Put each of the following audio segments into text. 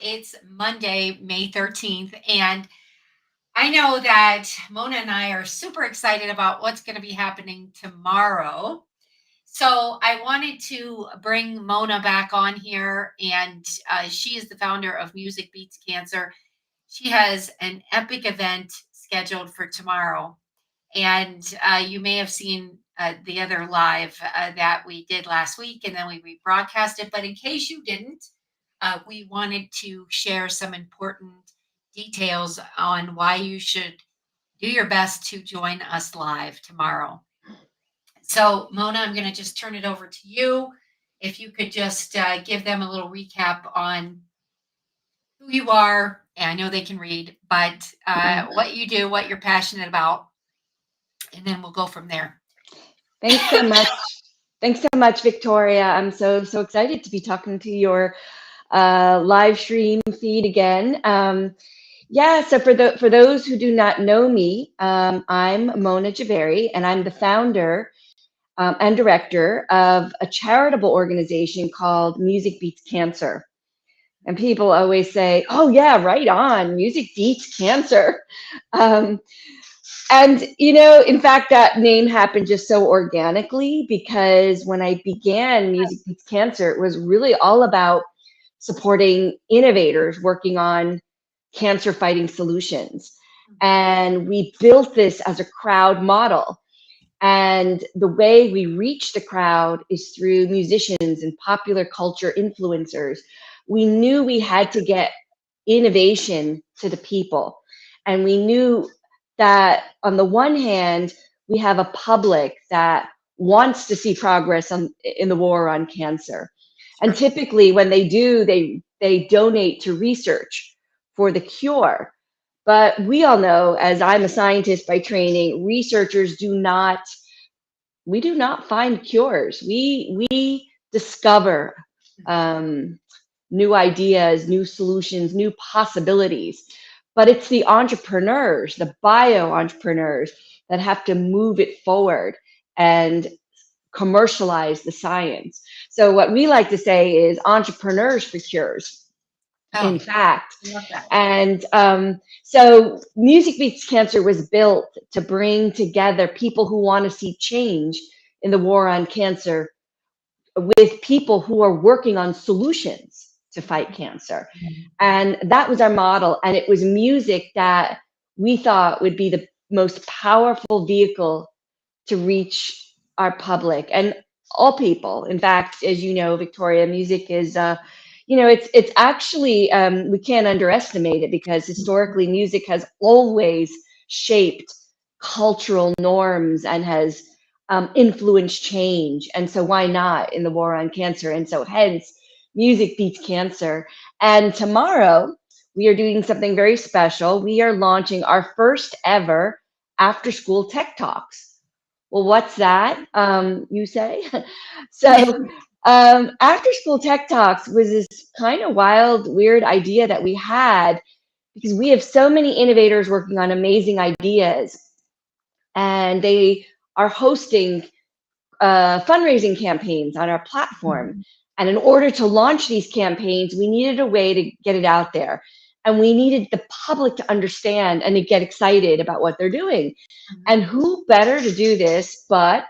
It's Monday, May 13th, and I know that Mona and I are super excited about what's going to be happening tomorrow. So I wanted to bring Mona back on here, and she is the founder of Music Beats Cancer. She has an epic event scheduled for tomorrow, and you may have seen the other live that we did last week, and then we rebroadcast it. But in case you didn't, we wanted to share some important details on why you should do your best to join us live tomorrow. So, Mona, I'm going to just turn it over to you. If you could just give them a little recap on who you are. And I know they can read, but what you do, what you're passionate about, and then we'll go from there. Thanks so much. Thanks so much, Victoria. I'm so excited to be talking to your live stream feed again. Yeah, so for those who do not know me, I'm Mona Jhaveri, and I'm the founder and director of a charitable organization called Music Beats Cancer. And people always say, "Oh yeah, right on, music beats cancer." Um, and, in fact, that name happened just so organically because when I began Music Beats Cancer, it was really all about supporting innovators working on cancer fighting solutions. And we built this as a crowd model. And the way we reach the crowd is through musicians and popular culture influencers. We knew we had to get innovation to the people. And we knew that on the one hand, we have a public that wants to see progress in the war on cancer. And Sure. typically when they do, they donate to research for the cure. But we all know, as I'm a scientist by training, researchers we do not find cures. We discover new ideas, new solutions, new possibilities. But it's the entrepreneurs, the bio entrepreneurs, that have to move it forward and commercialize the science. So what we like to say is entrepreneurs for cures, Oh, in fact. I love that. And so Music Beats Cancer was built to bring together people who want to see change in the war on cancer with people who are working on solutions to fight cancer. And that was our model. And it was music that we thought would be the most powerful vehicle to reach our public and all people. In fact, as you know, Victoria, music is, it's actually, we can't underestimate it because historically music has always shaped cultural norms and has influenced change. And so why not in the war on cancer? And so hence, music beats cancer. And tomorrow, we are doing something very special. We are launching our first ever after school tech talks. Well, what's that? You say? So, after school tech talks was this kind of wild, weird idea that we had because we have so many innovators working on amazing ideas, and they are hosting fundraising campaigns on our platform. And in order to launch these campaigns, we needed a way to get it out there. And we needed the public to understand and to get excited about what they're doing. And who better to do this but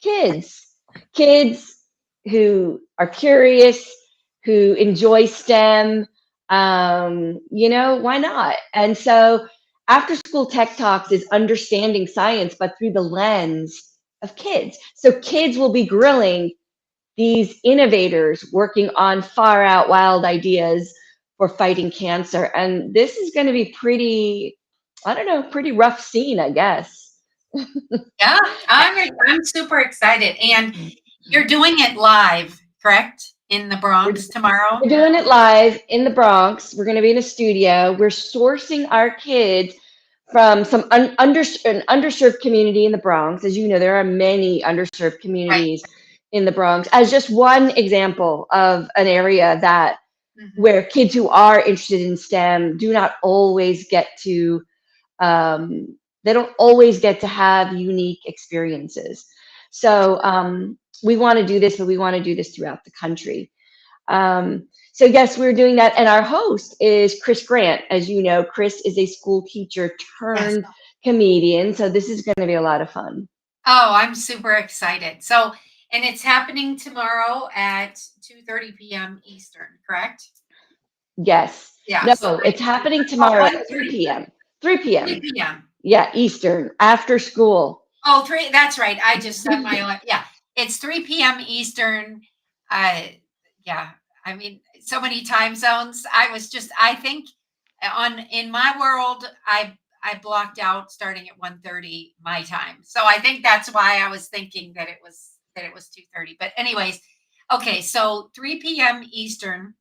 kids? Kids who are curious, who enjoy STEM. Why not? And so after school tech talks is understanding science, but through the lens of kids. So kids will be grilling these innovators working on far out wild ideas for fighting cancer. And this is going to be pretty, I don't know, pretty rough scene, I guess. Yeah, I'm super excited. And you're doing it live, correct? In the We're, Bronx tomorrow? we're doing it live in the Bronx. We're going to be in a studio. We're sourcing our kids from some an underserved community in the Bronx. As you know, there are many underserved Right. communities in the Bronx, as just one example of an area that Mhm. where kids who are interested in STEM do not always get to they don't always get to have unique experiences. So we want to do this, but we want to do this throughout the country. Um, So yes, we're doing that. And our host is Chris Grant. As you know, Chris is a school teacher Yes. turned comedian. So this is going to be a lot of fun. Oh, I'm super excited. So, and it's happening tomorrow at 2:30 p.m. Eastern, correct? Yes. No, Yes. it's happening Oh, tomorrow at 3 1:30, p.m. 3 p.m. 3 p.m. Yeah, Eastern, after school. Oh, three. That's right. I just set my own. Yeah, it's 3 p.m. Eastern. Uh, yeah. I mean, so many time zones. I think in my world, I blocked out starting at 1:30 my time. So I think that's why I was thinking that it was 2:30. But anyways, okay. So 3 p.m. Eastern,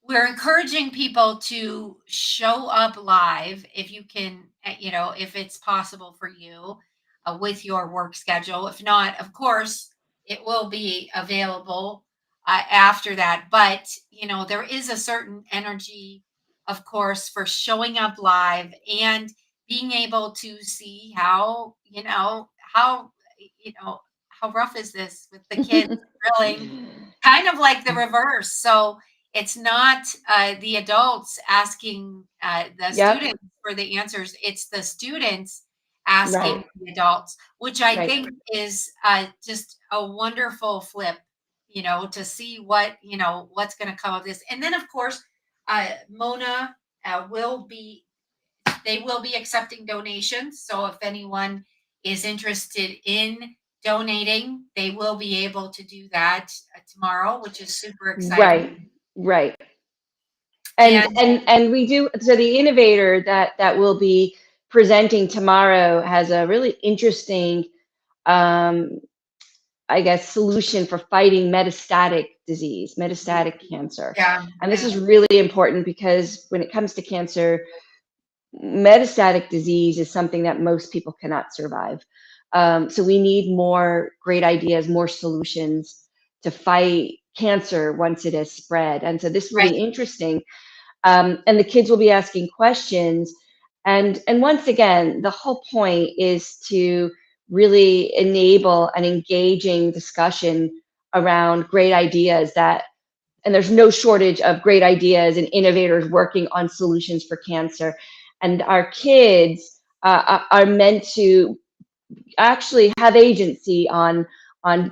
we're encouraging people to show up live if you can, if it's possible for you with your work schedule. If not, of course, it will be available after that. But, there is a certain energy, of course, for showing up live and being able to see you know, how rough is this with the kids grilling, kind of like the reverse. So, it's not the adults asking the Yep. students for the answers. It's the students asking Right. the adults, which I Right. think is just a wonderful flip, to see what's going to come of this. And then, of course, Mona they will be accepting donations. So if anyone is interested in donating, they will be able to do that tomorrow, which is super exciting. Right. Right. And And we do, so the innovator that will be presenting tomorrow has a really interesting um, I guess, solution for fighting metastatic disease, metastatic cancer. yeah, And this yeah, is really important because when it comes to cancer, metastatic disease is something that most people cannot survive. So we need more great ideas, more solutions to fight cancer once it has spread. And so this will right, be interesting. And the kids will be asking questions. And once again, the whole point is to really enable an engaging discussion around great ideas that, and there's no shortage of great ideas and innovators working on solutions for cancer. And our kids are meant to actually have agency on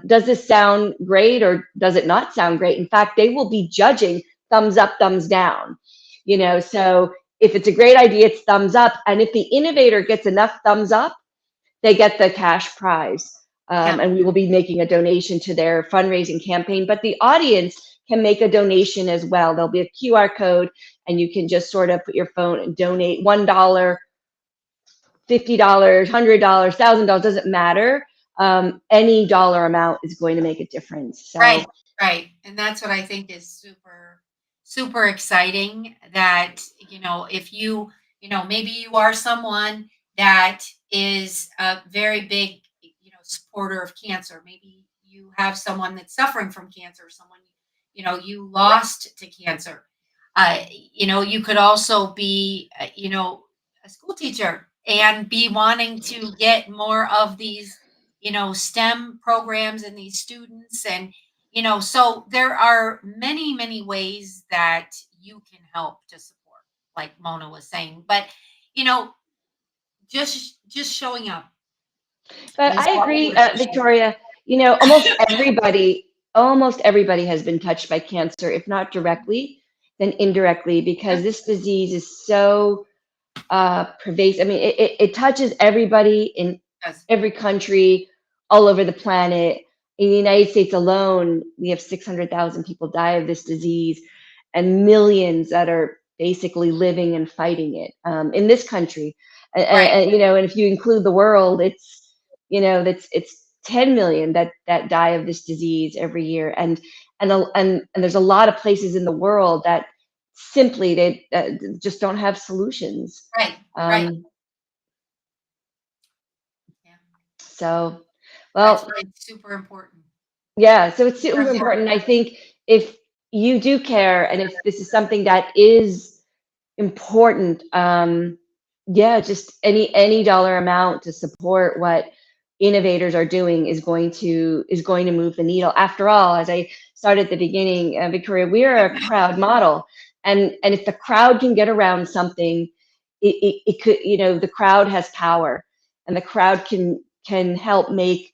does this sound great or does it not sound great. In fact, they will be judging thumbs up, thumbs down, so if it's a great idea, it's thumbs up, and if the innovator gets enough thumbs up, they get the cash prize. yeah, And we will be making a donation to their fundraising campaign, but the audience can make a donation as well. There'll be a QR code, and you can just sort of put your phone and donate $1, $50, $100, $1,000, doesn't matter. Any dollar amount is going to make a difference. So right, right. And that's what I think is super, super exciting that, if maybe you are someone that is a very big, supporter of cancer. Maybe you have someone that's suffering from cancer, someone, you lost to cancer. You could also be, a school teacher and be wanting to get more of these, STEM programs and these students. And, so there are many, many ways that you can help to support, like Mona was saying. But, you know, just showing up but is I what we agree, appreciate. Victoria. Almost everybody has been touched by cancer, if not directly, then indirectly, because this disease is so pervasive. I mean, it touches everybody in Yes, every country, all over the planet. In the United States alone, we have 600,000 people die of this disease, and millions that are basically living and fighting it in this country. right, And if you include the world, it's 10 million that die of this disease every year. And there's a lot of places in the world that simply they just don't have solutions. right, right. Um, Yeah, so, that's well, why it's super important. yeah, so it's Super super important. important. I think if you do care and if this is something that is important, yeah, just any dollar amount to support what innovators are doing is going to move the needle. After all, as I started at the beginning, Victoria, we are a crowd model. And if the crowd can get around something, it could, the crowd has power, and the crowd can help make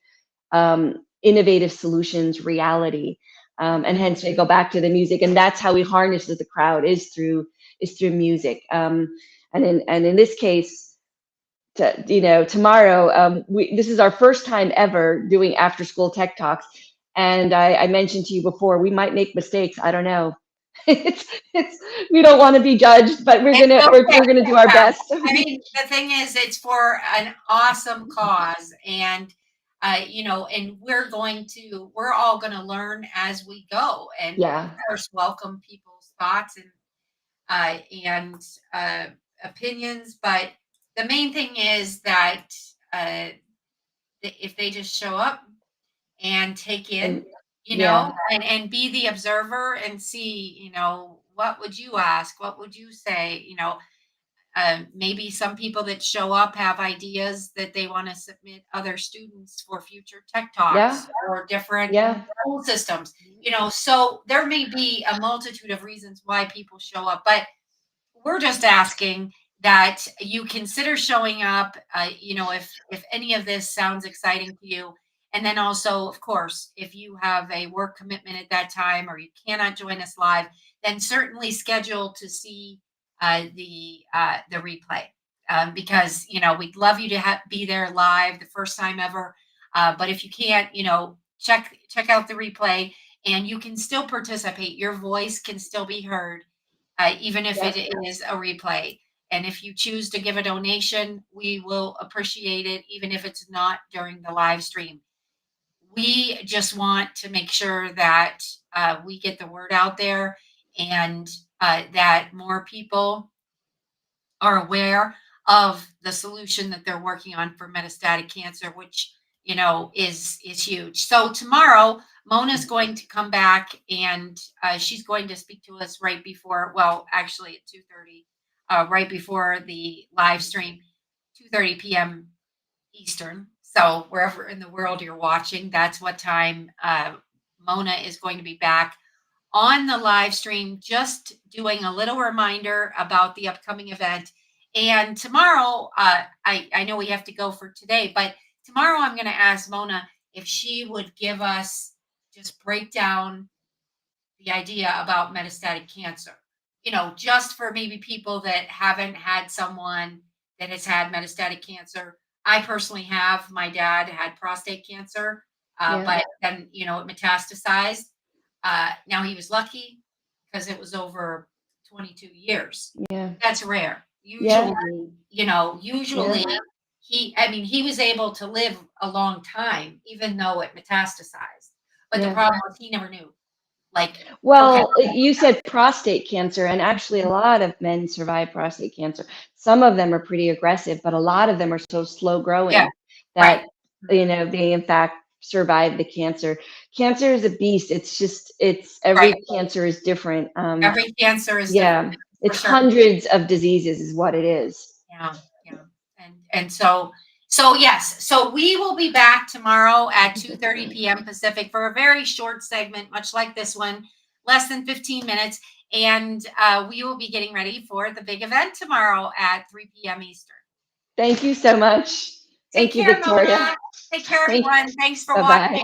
innovative solutions reality. And hence we go back to the music, and that's how we harness the crowd, is through music. And in this case, tomorrow, this is our first time ever doing after school tech talks. And I mentioned to you before, we might make mistakes. I don't know. It's we don't want to be judged, but we're It's gonna we're, okay. we're gonna do our Yeah. best. I mean, the thing is, it's for an awesome cause, and and we're all going to learn as we go, and of Yeah, course, welcome people's thoughts and uh, opinions. But the main thing is that uh, if they just show up and take and in, yeah, and be the observer and see, what would you ask? What would you say? Maybe some people that show up have ideas that they want to submit other students for future tech yeah, talks or different yeah, school systems. So there may be a multitude of reasons why people show up, but we're just asking that you consider showing up, if any of this sounds exciting to you. And then also, of course, if you have a work commitment at that time or you cannot join us live, then certainly schedule to see the replay, because we'd love you to be there live the first time ever. But if you can't, check out the replay, and you can still participate. Your voice can still be heard, even if it yep, is a replay. And if you choose to give a donation, we will appreciate it, even if it's not during the live stream. We just want to make sure that we get the word out there, and that more people are aware of the solution that they're working on for metastatic cancer, which is huge. So tomorrow, Mona's going to come back, and she's going to speak to us right before, well, actually at 2:30, right before the live stream, 2:30 p.m. Eastern. So wherever in the world you're watching, that's what time Mona is going to be back on the live stream, just doing a little reminder about the upcoming event. And tomorrow, I know we have to go for today, but tomorrow I'm going to ask Mona if she would give us, just break down the idea about metastatic cancer, just for maybe people that haven't had someone that has had metastatic cancer. I personally have. My dad had prostate cancer, yeah, but then, it metastasized. Now he was lucky because it was over 22 years. yeah, That's rare. yeah, yeah, Usually I mean, he was able to live a long time, even though it metastasized. But the yeah. problem was he never knew. Like, okay, Well, you said prostate cancer, and actually, a lot of men survive prostate cancer. Some of them are pretty aggressive, but a lot of them are so slow yeah, growing right. that they in fact survive the cancer. Cancer is a beast. It's Right. every cancer is different. Every cancer is different, Yeah, for it's sure. hundreds of diseases, is what it is. Yeah, yeah. And so yes, so we will be back tomorrow at 2:30 p.m. Pacific for a very short segment, much like this one, less than 15 minutes. And we will be getting ready for the big event tomorrow at 3 p.m. Eastern. Thank you so much. Take Thank you, care, Victoria. Mona. Take care, Thank. everyone. Thanks for Bye watching. bye.